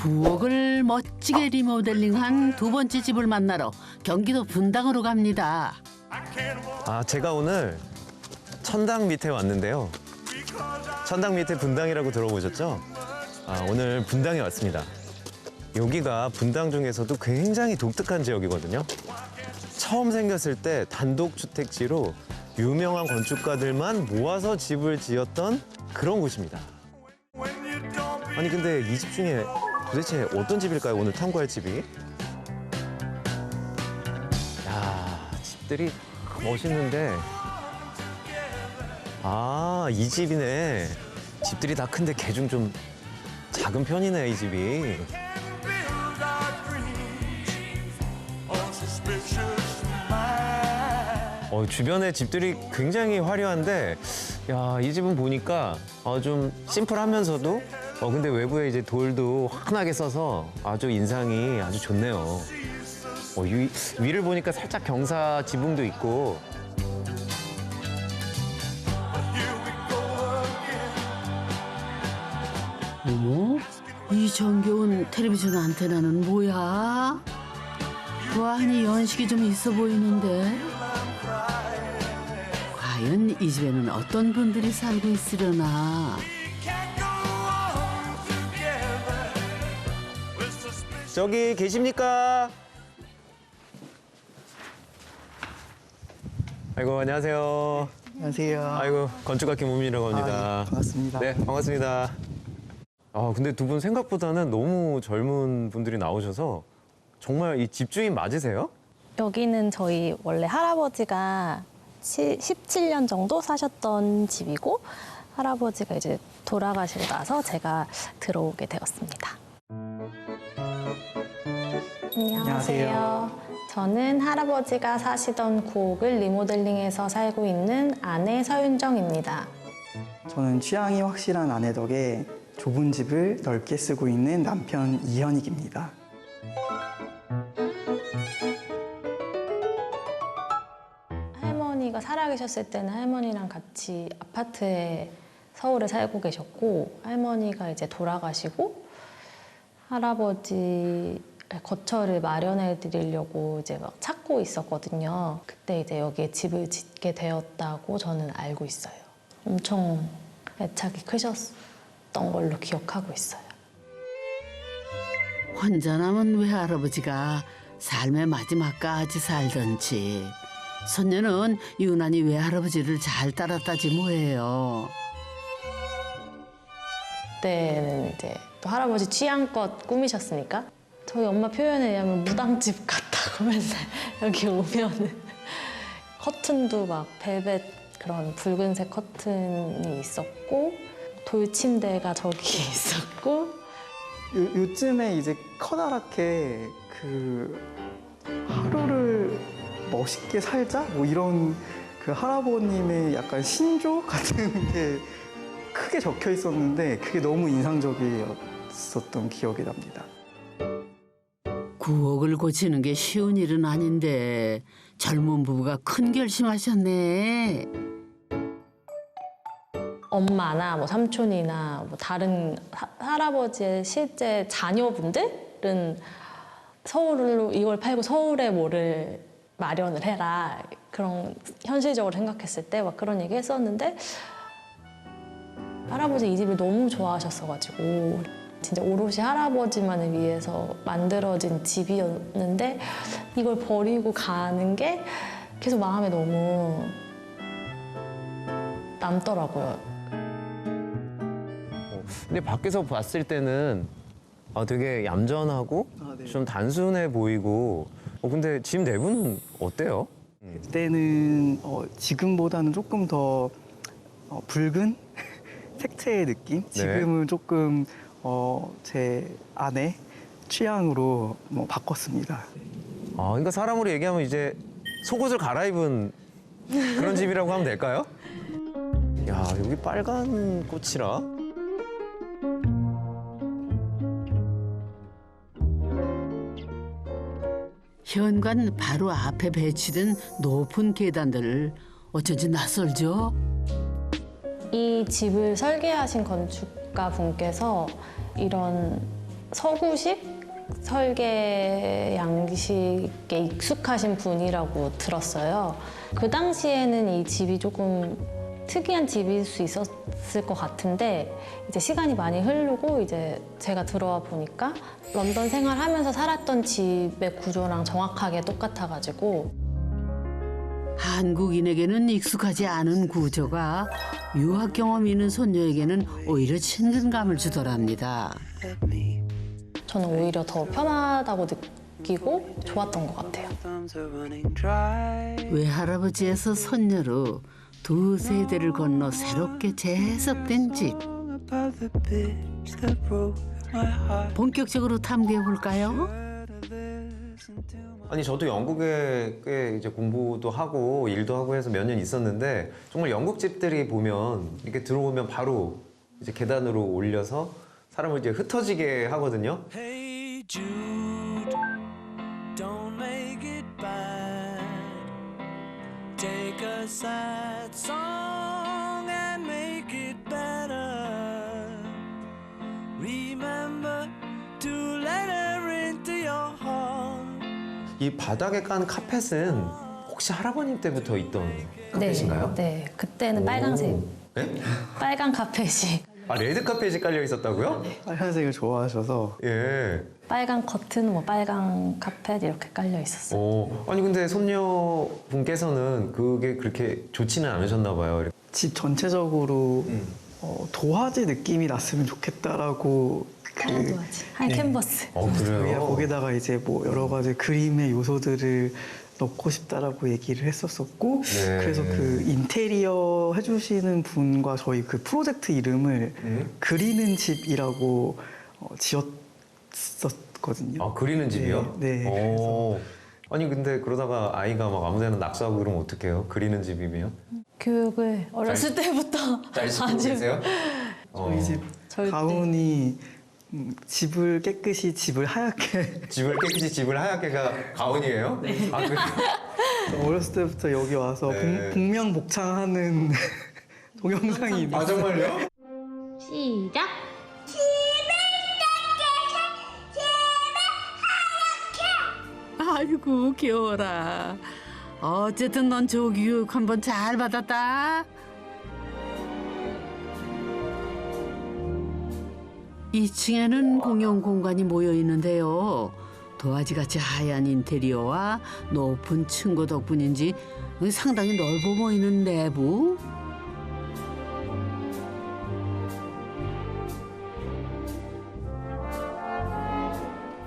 9억을 멋지게 리모델링한 두 번째 집을 만나러 경기도 분당으로 갑니다. 제가 오늘 천당 밑에 왔는데요. 천당 밑에 분당이라고 들어보셨죠? 오늘 분당에 왔습니다. 여기가 분당 중에서도 굉장히 독특한 지역이거든요. 처음 생겼을 때 단독주택지로 유명한 건축가들만 모아서 집을 지었던 그런 곳입니다. 아니 근데 이 집 중에 도대체 어떤 집일까요? 오늘 탐구할 집이. 야, 집들이 멋있는데. 이 집이네. 집들이 다 큰데 개중 좀 작은 편이네, 이 집이. 주변에 집들이 굉장히 화려한데, 야, 이 집은 보니까 좀 심플하면서도 근데 외부에 이제 돌도 환하게 써서 아주 인상이 아주 좋네요. 위를 보니까 살짝 경사 지붕도 있고. 어머, 이 정겨운 텔레비전 안테나는 뭐야? 와하니 연식이 좀 있어 보이는데. 과연 이 집에는 어떤 분들이 살고 있으려나? 저기 계십니까? 아이고, 안녕하세요. 안녕하세요. 아이고, 건축가 김우민이라고 합니다. 반갑습니다. 네, 반갑습니다. 근데 두 분 생각보다는 너무 젊은 분들이 나오셔서 정말 이 집주인 맞으세요? 여기는 저희 원래 할아버지가 17년 정도 사셨던 집이고 할아버지가 이제 돌아가시고 나서 제가 들어오게 되었습니다. 안녕하세요. 저는 할아버지가 사시던 구옥을 리모델링해서 살고 있는 아내 서윤정입니다. 저는 취향이 확실한 아내 덕에 좁은 집을 넓게 쓰고 있는 남편 이현익입니다. 할머니가 살아계셨을 때는 할머니랑 같이 아파트에 서울에 살고 계셨고 할머니가 이제 돌아가시고 할아버지 거처를 마련해 드리려고 이제 막 찾고 있었거든요. 그때 이제 여기에 집을 짓게 되었다고 저는 알고 있어요. 엄청 애착이 크셨던 걸로 기억하고 있어요. 혼자 남은 외할아버지가 삶의 마지막까지 살던 집. 손녀는 유난히 외할아버지를 잘 따랐다지 뭐예요. 그때는 이제 또 할아버지 취향껏 꾸미셨으니까 저희 엄마 표현에 의하면 무당집 같다고 맨날 여기 오면은 커튼도 막 벨벳 그런 붉은색 커튼이 있었고 돌침대가 저기 있었고 요즘에 이제 커다랗게 하루를 멋있게 살자? 뭐 이런 할아버님의 약간 신조 같은 게 크게 적혀 있었는데 그게 너무 인상적이었었던 기억이 납니다. 9억을 고치는 게 쉬운 일은 아닌데 젊은 부부가 큰 결심하셨네. 엄마나 뭐 삼촌이나 뭐 다른 할아버지의 실제 자녀분들은 서울로 이걸 팔고 서울에 뭐를 마련을 해라 그런 현실적으로 생각했을 때 막 그런 얘기 했었는데 할아버지 이 집을 너무 좋아하셨어가지고 진짜 오롯이 할아버지만을 위해서 만들어진 집이었는데 이걸 버리고 가는 게 계속 마음에 너무 남더라고요. 근데 밖에서 봤을 때는 되게 얌전하고 네. 좀 단순해 보이고 근데 집 내부는 어때요? 그때는 지금보다는 조금 더 붉은 색채의 느낌? 지금은 조금 제 아내 취향으로 바꿨습니다. 그러니까 사람으로 얘기하면 이제 속옷을 갈아입은 그런 집이라고 하면 될까요? 야, 여기 빨간 꽃이라? 현관 바로 앞에 배치된 높은 계단들 어쩐지 낯설죠? 이 집을 설계하신 건축가 분께서 이런 서구식 설계 양식에 익숙하신 분이라고 들었어요. 그 당시에는 이 집이 조금 특이한 집일 수 있었을 것 같은데 이제 시간이 많이 흐르고 이제 제가 들어와 보니까 런던 생활하면서 살았던 집의 구조랑 정확하게 똑같아가지고 한국인에게는 익숙하지 않은 구조가 유학 경험 있는 손녀에게는 오히려 친근감을 주더랍니다. 저는 오히려 더 편하다고 느끼고 좋았던 것 같아요. 외할아버지에서 손녀로 두 세대를 건너 새롭게 재해석된 집. 본격적으로 탐구해 볼까요? 아니 저도 영국에 꽤 이제 공부도 하고 일도 하고 해서 몇 년 있었는데 정말 영국 집들이 보면 이렇게 들어오면 바로 이제 계단으로 올려서 사람을 이제 흩어지게 하거든요. Hey Jude, don't make it bad. Take a sad song and make it better. Remember to let her into your heart. 이 바닥에 깐 카펫은 혹시 할아버님 때부터 있던 카펫인가요? 네, 그때는 빨강색, 네? 빨간 카펫이 아 레드 카펫이 깔려 있었다고요? 빨간색을 좋아하셔서 예. 빨간 커튼, 뭐 빨간 카펫 이렇게 깔려 있었어요. 아니 근데 손녀분께서는 그게 그렇게 좋지는 않으셨나 봐요. 집 전체적으로 도화지 느낌이 났으면 좋겠다라고 한 캔버스. 그래요? 거기다가 이제 뭐 여러 가지 그림의 요소들을 넣고 싶다라고 얘기를 했었었고 네. 그래서 그 인테리어 해주시는 분과 저희 그 프로젝트 이름을 그리는 집이라고 지었었거든요. 아 그리는 집이요? 네. 네. 오. 아니 근데 그러다가 아이가 막 아무데나 낙서하고 그러면 어떡해요? 그리는 집이면? 교육을 어렸을 때부터 잘 시키고 계세요? 저희 집 절대. 가훈이 집을 깨끗이 집을 하얗게 집을 깨끗이 집을 하얗게가 가훈이에요? 네. 아 그래요? 어렸을 때부터 여기 와서 네. 복명복창하는 동영상이 있는데 아 정말요? 시작. 아이고 귀여워라. 어쨌든 넌 조교육 한번 잘 받았다. 2층에는 공용 공간이 모여 있는데요. 도화지같이 하얀 인테리어와 높은 층고 덕분인지 상당히 넓어 보이는 내부.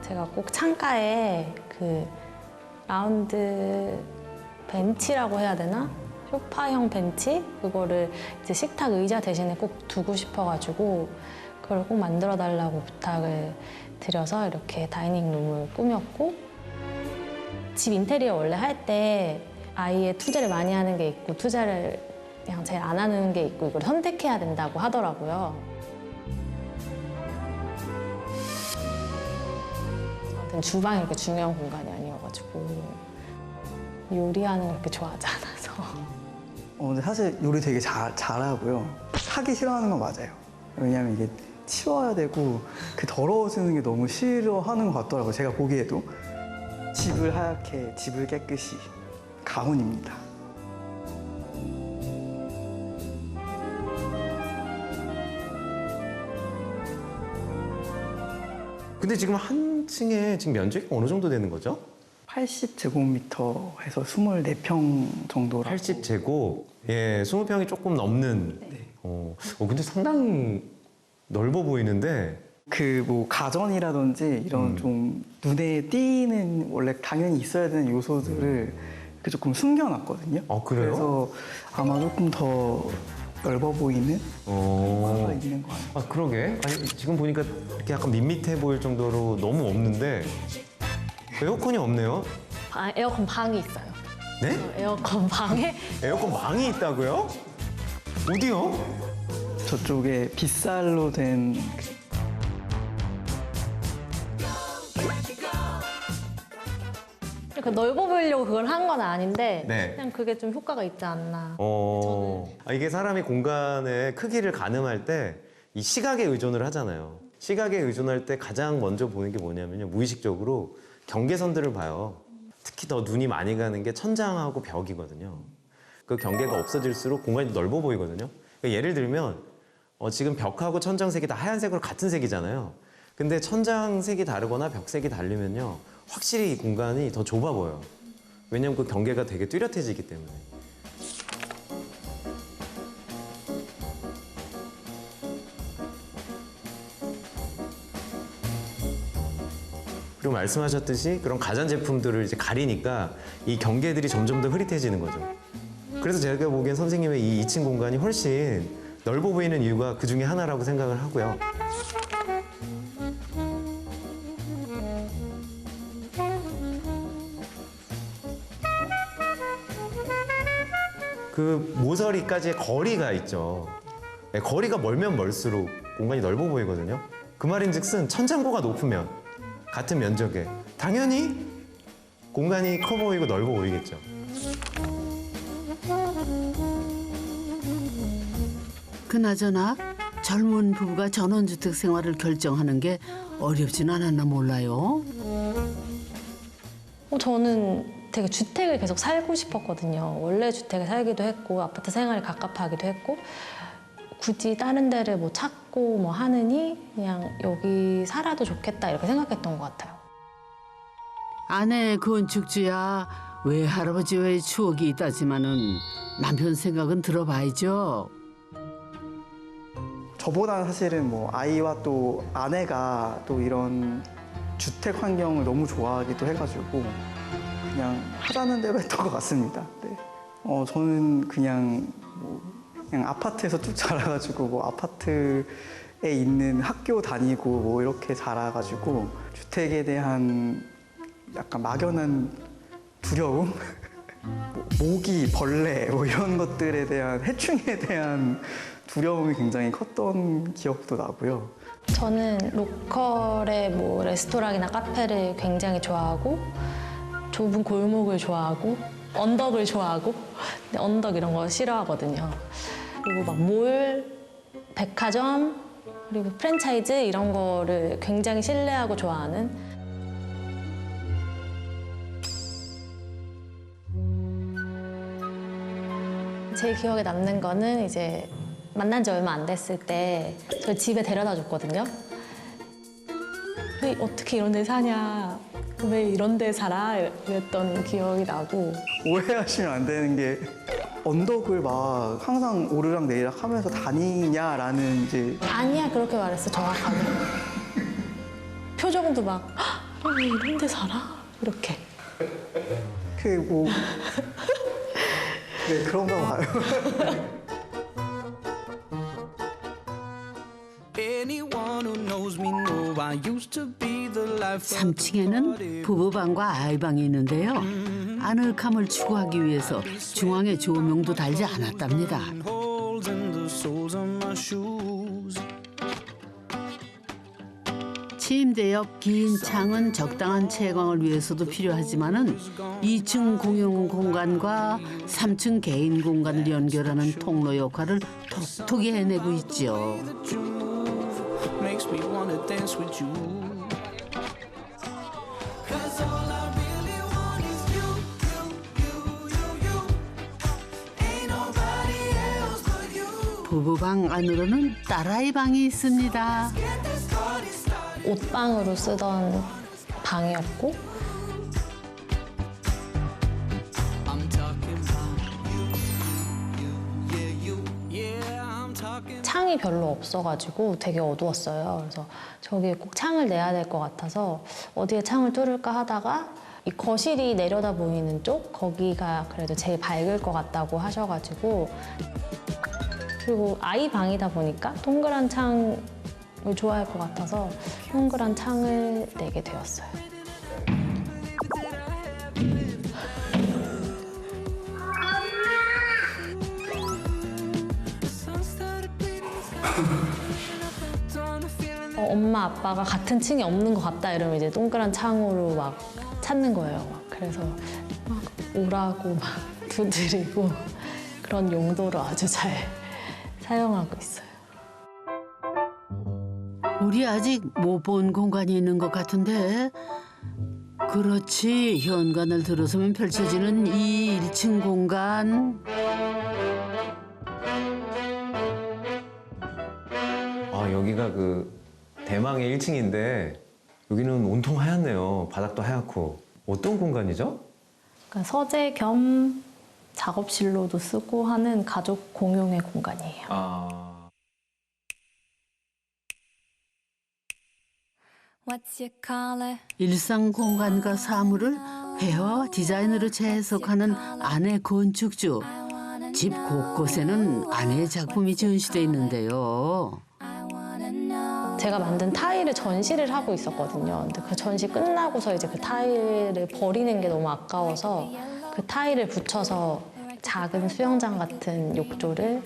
제가 꼭 창가에 그 라운드 벤치라고 해야 되나? 소파형 벤치? 그거를 이제 식탁 의자 대신에 꼭 두고 싶어가지고 그걸 꼭 만들어 달라고 부탁을 드려서 이렇게 다이닝룸을 꾸몄고 집 인테리어 원래 할 때 아이의 투자를 많이 하는 게 있고 투자를 그냥 제일 안 하는 게 있고 이걸 선택해야 된다고 하더라고요. 저한테는 주방이 그렇게 중요한 공간이 아니어가지고 요리하는 걸 그렇게 좋아하지 않아서 근데 사실 요리 되게 잘하고요. 하기 싫어하는 건 맞아요. 왜냐하면 이게 치워야 되고 그 더러워지는 게 너무 싫어하는 것 같더라고요. 제가 보기에도 집을 하얗게 집을 깨끗이 가훈입니다. 근데 지금 한 층에 지금 면적이 어느 정도 되는 거죠? 80제곱미터에서 24평 정도라고. 80제곱. 예, 20평이 조금 넘는. 근데 상당히 넓어 보이는데. 그 뭐 가전이라든지 이런 좀 눈에 띄는 원래 당연히 있어야 되는 요소들을 그 조금 숨겨놨거든요. 그래요? 그래서 아마 조금 더 넓어 보이는 효과가 있는 것 같아요. 아, 그러게. 아니, 지금 보니까 이렇게 약간 밋밋해 보일 정도로 너무 없는데 에어컨이 없네요. 에어컨 방이 있어요. 네? 에어컨 방에 에어컨 방이 있다고요? 어디요? 저쪽에 빗살로 된 그 넓어 보이려고 그걸 한 건 아닌데 네. 그냥 그게 좀 효과가 있지 않나. 이게 사람이 공간의 크기를 가늠할 때 이 시각에 의존을 하잖아요. 시각에 의존할 때 가장 먼저 보는 게 뭐냐면요. 무의식적으로 경계선들을 봐요. 특히 더 눈이 많이 가는 게 천장하고 벽이거든요. 그 경계가 없어질수록 공간이 넓어 보이거든요. 그러니까 예를 들면 지금 벽하고 천장 색이 다 하얀색으로 같은 색이잖아요. 근데 천장 색이 다르거나 벽 색이 다르면요. 확실히 이 공간이 더 좁아 보여요. 왜냐면 그 경계가 되게 뚜렷해지기 때문에. 그리고 말씀하셨듯이 그런 가전제품들을 이제 가리니까 이 경계들이 점점 더 흐릿해지는 거죠. 그래서 제가 보기엔 선생님의 이 2층 공간이 훨씬 넓어 보이는 이유가 그 중에 하나라고 생각을 하고요. 그 모서리까지의 거리가 있죠. 네, 거리가 멀면 멀수록 공간이 넓어 보이거든요. 그 말인즉슨 천장고가 높으면 같은 면적에 당연히 공간이 커 보이고 넓어 보이겠죠. 그나저나 젊은 부부가 전원주택 생활을 결정하는 게 어렵진 않았나 몰라요. 저는 되게 주택을 계속 살고 싶었거든요. 원래 주택에 살기도 했고 아파트 생활이 갑갑하기도 했고 굳이 다른 데를 뭐 찾고 뭐 하느니 그냥 여기 살아도 좋겠다 이렇게 생각했던 것 같아요. 아내의 건축주야 외할아버지와의 추억이 있다지만은 남편 생각은 들어봐야죠. 저보다는 사실은 뭐 아이와 또 아내가 또 이런 주택 환경을 너무 좋아하기도 해가지고 그냥 하자는 대로 했던 것 같습니다. 네. 저는 그냥 아파트에서 쭉 자라가지고 뭐 아파트에 있는 학교 다니고 뭐 이렇게 자라가지고 주택에 대한 약간 막연한 두려움, 뭐 모기, 벌레 뭐 이런 것들에 대한 해충에 대한 두려움이 굉장히 컸던 기억도 나고요. 저는 로컬의 뭐 레스토랑이나 카페를 굉장히 좋아하고 좁은 골목을 좋아하고 언덕을 좋아하고 근데 언덕 이런 거 싫어하거든요. 그리고 막 몰, 백화점 그리고 프랜차이즈 이런 거를 굉장히 신뢰하고 좋아하는 제 기억에 남는 거는 이제 만난 지 얼마 안 됐을 때 저희 집에 데려다 줬거든요. 왜 어떻게 이런 데 사냐, 왜 이런 데 살아? 이랬던 기억이 나고 오해하시면 안 되는 게 언덕을 막 항상 오르락 내리락 하면서 다니냐라는 이제 아니야 그렇게 말했어 정확하게. 표정도 막 왜 이런 데 살아? 이렇게. 그 뭐 네, 그런가 봐요. Anyone who knows me know I used to be the life of 3층에는 부부방과 아이방이 있는데요. 아늑함을 추구하기 위해서 중앙에 조명도 달지 않았답니다. holes in the soles of my shoes. 침대 옆 긴 창은 적당한 채광을 위해서도 필요하지만은 2층 공용 공간과 3층 개인 공간을 연결하는 통로 역할을 톡톡히 해내고 있죠. Makes me wanna dance with you. Cause all I really want is you. Ain't nobody else but you. 부부방 안으로는 딸아이 방이 있습니다. 옷방으로 쓰던 방이었고 I'm talking about you. Yeah, I'm talking. 창이 별로 없어가지고 되게 어두웠어요. 그래서 저기에 꼭 창을 내야 될 것 같아서 어디에 창을 뚫을까 하다가 이 거실이 내려다 보이는 쪽 거기가 그래도 제일 밝을 것 같다고 하셔가지고 그리고 아이 방이다 보니까 동그란 창을 좋아할 것 같아서 동그란 창을 내게 되었어요. 엄마 아빠가 같은 층에 없는 것 같다 이러면 이제 동그란 창으로 막 찾는 거예요. 막 그래서 막 오라고 막 두드리고 그런 용도로 아주 잘 사용하고 있어요. 우리 아직 못 본 공간이 있는 것 같은데. 그렇지, 현관을 들어서면 펼쳐지는 이 1층 공간. 아, 여기가 그 대망의 1층인데 여기는 온통 하얗네요. 바닥도 하얗고. 어떤 공간이죠? 그러니까 서재 겸 작업실로도 쓰고 하는 가족 공용의 공간이에요. 아. What's your color? 일상 공간과 사물을 회화와 디자인으로 재해석하는 아내 건축주. 집 곳곳에는 아내의 작품이 전시돼 있는데요. 제가 만든 타일을 전시를 하고 있었거든요. 근데 그 전시 끝나고서 이제 그 타일을 버리는 게 너무 아까워서 그 타일을 붙여서 작은 수영장 같은 욕조를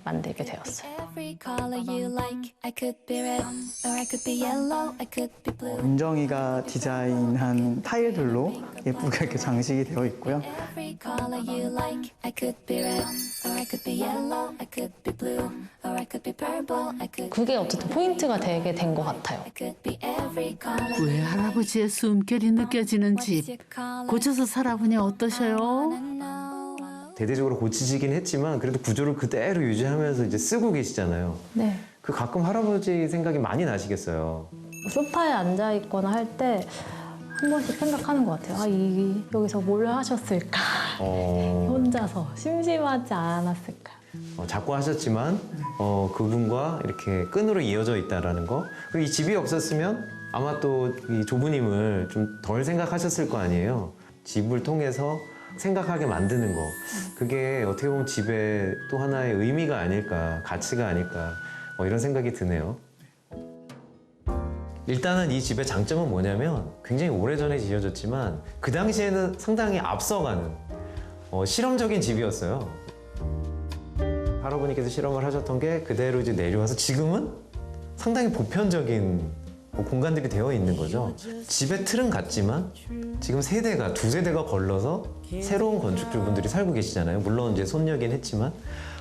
만들게 되었어요. Every color you like. I could be red, or I could be yellow, I could be blue. 윤정이가 디자인한 타일들로 예쁘게 이렇게 장식이 되어 있고요. Every color you like. I could be red, or I could be yellow, I could be blue, or I could be purple, I could. 그게 어쨌든 포인트가 되게 된 것 같아요. I could be every color. 왜 할아버지의 숨결이 느껴지는 What's your 집. color? 고쳐서 살아보니 어떠셔요? No. 대대적으로 고치지긴 했지만 그래도 구조를 그대로 유지하면서 이제 쓰고 계시잖아요. 네. 그 가끔 할아버지 생각이 많이 나시겠어요. 소파에 앉아 있거나 할 때 한 번씩 생각하는 것 같아요. 여기서 뭘 하셨을까? 혼자서 심심하지 않았을까? 자꾸 하셨지만 그분과 이렇게 끈으로 이어져 있다라는 거. 그리고 이 집이 없었으면 아마 또 이 조부님을 좀 덜 생각하셨을 거 아니에요. 집을 통해서 생각하게 만드는 거. 그게 어떻게 보면 집의 또 하나의 의미가 아닐까, 가치가 아닐까 이런 생각이 드네요. 일단은 이 집의 장점은 뭐냐면 굉장히 오래전에 지어졌지만 그 당시에는 상당히 앞서가는 실험적인 집이었어요. 할아버님께서 실험을 하셨던 게 그대로 이제 내려와서 지금은 상당히 보편적인 공간들이 되어 있는 거죠. 집의 틀은 같지만 지금 두세 대가 걸러서 새로운 건축주분들이 살고 계시잖아요. 물론 이제 손녀긴 했지만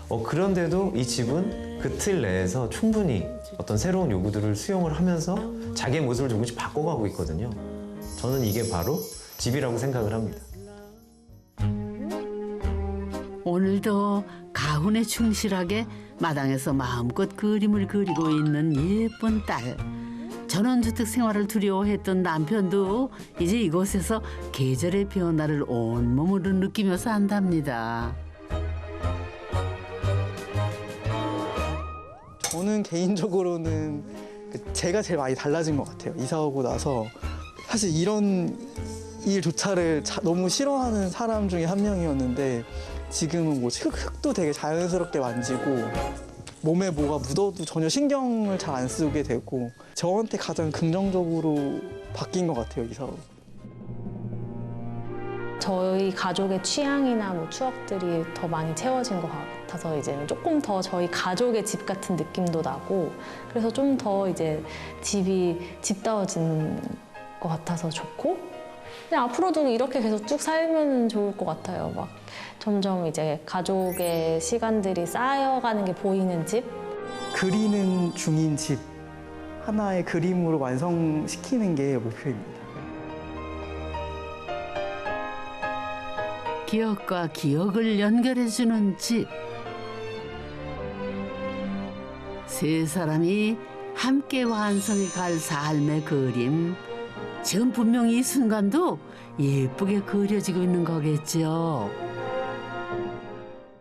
그런데도 이 집은 그 틀 내에서 충분히 어떤 새로운 요구들을 수용을 하면서 자기의 모습을 조금씩 바꿔가고 있거든요. 저는 이게 바로 집이라고 생각을 합니다. 오늘도 가훈에 충실하게 마당에서 마음껏 그림을 그리고 있는 예쁜 딸. 전원주택 생활을 두려워했던 남편도 이제 이곳에서 계절의 변화를 온몸으로 느끼며 산답니다. 저는 개인적으로는 제가 제일 많이 달라진 것 같아요. 이사 오고 나서 사실 이런 일조차를 너무 싫어하는 사람 중에 한 명이었는데 지금은 뭐 흙도 되게 자연스럽게 만지고 몸에 뭐가 묻어도 전혀 신경을 잘 안 쓰게 되고 저한테 가장 긍정적으로 바뀐 것 같아요, 이사 후. 저희 가족의 취향이나 뭐 추억들이 더 많이 채워진 것 같아서 이제는 조금 더 저희 가족의 집 같은 느낌도 나고 그래서 좀 더 이제 집이 집다워진 것 같아서 좋고 그냥 앞으로도 이렇게 계속 쭉 살면 좋을 것 같아요. 막 점점 이제 가족의 시간들이 쌓여가는 게 보이는 집? 그리는 중인 집 하나의 그림으로 완성시키는 게 목표입니다. 기억과 기억을 연결해주는 집. 세 사람이 함께 완성해 갈 삶의 그림. 지금 분명히 이 순간도 예쁘게 그려지고 있는 거겠죠.